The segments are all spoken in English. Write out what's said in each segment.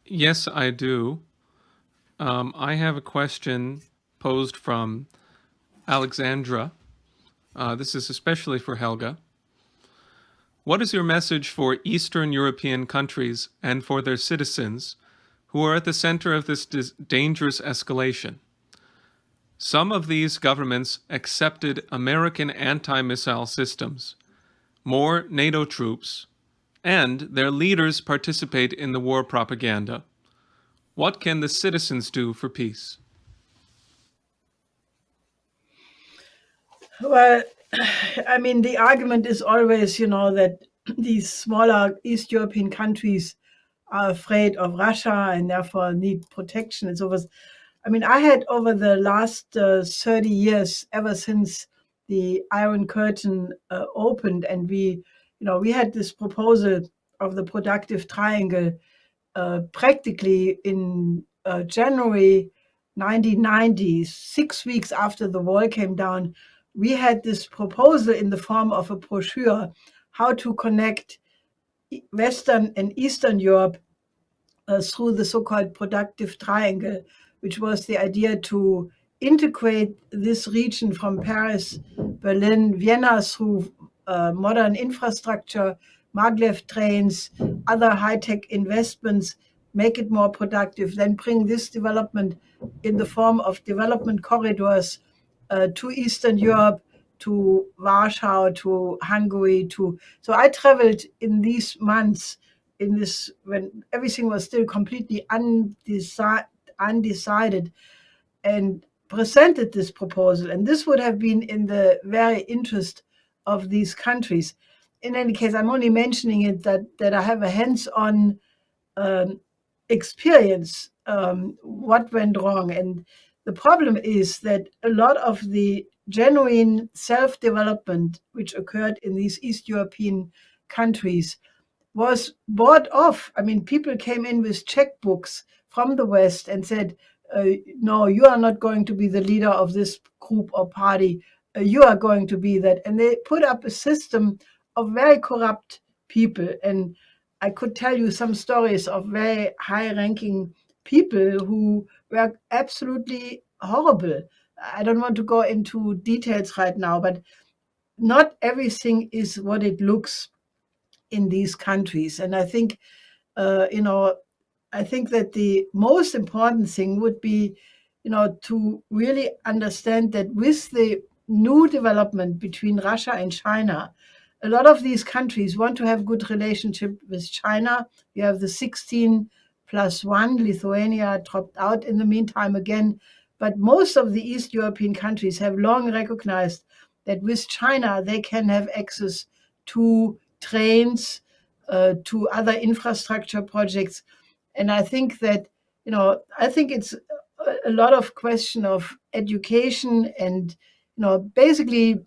Yes, I do. I have a question posed from Alexandra. This is especially for Helga. What is your message for Eastern European countries and for their citizens who are at the center of this dangerous escalation? Some of these governments accepted American anti-missile systems, more NATO troops, and their leaders participate in the war propaganda. What can the citizens do for peace? Well, I mean, the argument is always, that these smaller East European countries are afraid of Russia and therefore need protection and so forth. I mean, I had over the last 30 years, ever since the Iron Curtain opened, and we had this proposal of the productive triangle practically in January 1990, 6 weeks after the wall came down. We had this proposal in the form of a brochure, how to connect Western and Eastern Europe through the so-called productive triangle, which was the idea to integrate this region from Paris, Berlin, Vienna through modern infrastructure, maglev trains, other high-tech investments, make it more productive, then bring this development in the form of development corridors to Eastern Europe, to Warsaw, to Hungary, so I traveled in these months when everything was still completely undecided, and presented this proposal. And this would have been in the very interest of these countries. In any case, I'm only mentioning it that I have a hands-on experience what went wrong. And the problem is that a lot of the genuine self-development which occurred in these East European countries was bought off. I mean, people came in with checkbooks from the West and said, no, you are not going to be the leader of this group or party. You are going to be that. And they put up a system of very corrupt people. And I could tell you some stories of very high-ranking people who were absolutely horrible. I don't want to go into details right now, but not everything is what it looks in these countries. And I think, I think that the most important thing would be, to really understand that with the new development between Russia and China, a lot of these countries want to have good relationship with China. You have the 16+1, Lithuania dropped out in the meantime again. But most of the East European countries have long recognized that with China, they can have access to trains, to other infrastructure projects. And I think that, I think it's a lot of question of education and, basically,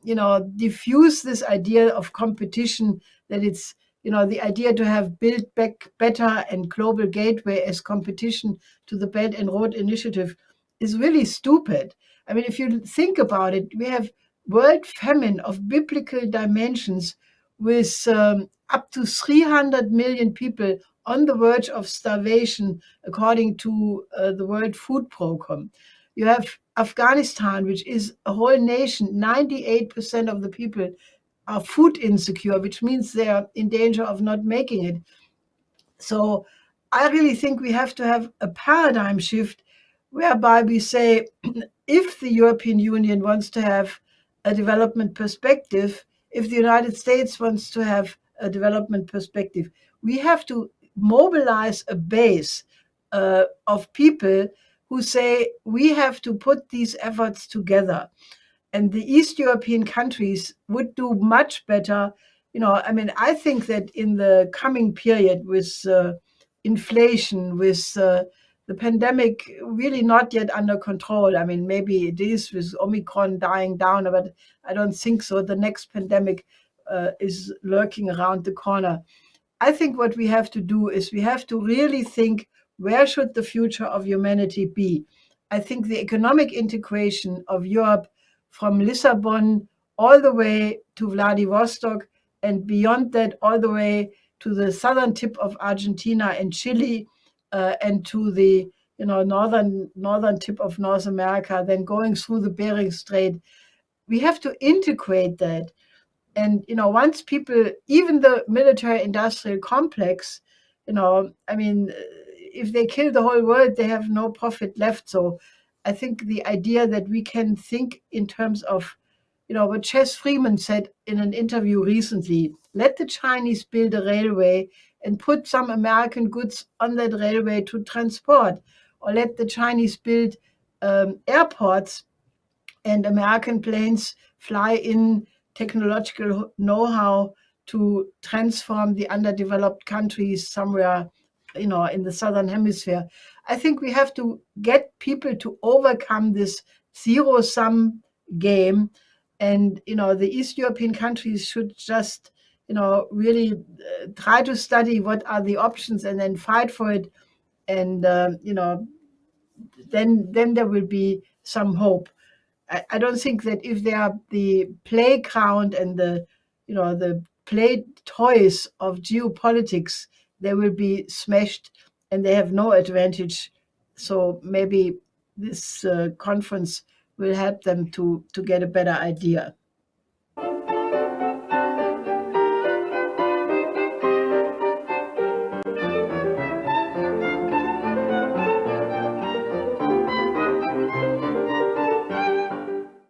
diffuse this idea of competition, that it's, the idea to have Build Back Better and Global Gateway as competition to the Belt and Road Initiative is really stupid. I mean, if you think about it, we have world famine of biblical dimensions with up to 300 million people on the verge of starvation, according to the World Food Program. You have Afghanistan, which is a whole nation. 98% of the people are food insecure, which means they are in danger of not making it. So I really think we have to have a paradigm shift whereby we say, if the European Union wants to have a development perspective, if the United States wants to have a development perspective, we have to mobilize a base of people who say we have to put these efforts together. And the East European countries would do much better. I mean, I think that in the coming period with inflation, with the pandemic really not yet under control. I mean, maybe it is with Omicron dying down, but I don't think so. The next pandemic is lurking around the corner. I think what we have to do is we have to really think, where should the future of humanity be? I think the economic integration of Europe from Lisbon all the way to Vladivostok, and beyond that all the way to the southern tip of Argentina and Chile, and to the northern tip of North America, then going through the Bering Strait. We have to integrate that. And once people, even the military-industrial complex, if they kill the whole world, they have no profit left. So I think the idea that we can think in terms of, what Chess Freeman said in an interview recently, let the Chinese build a railway and put some American goods on that railway to transport, or let the Chinese build airports and American planes fly in technological know-how to transform the underdeveloped countries somewhere, in the southern hemisphere. I think we have to get people to overcome this zero-sum game, and the East European countries should just really try to study what are the options and then fight for it, and then there will be some hope. I don't think that if they are the playground and the play toys of geopolitics, they will be smashed and they have no advantage. So maybe this conference will help them to get a better idea.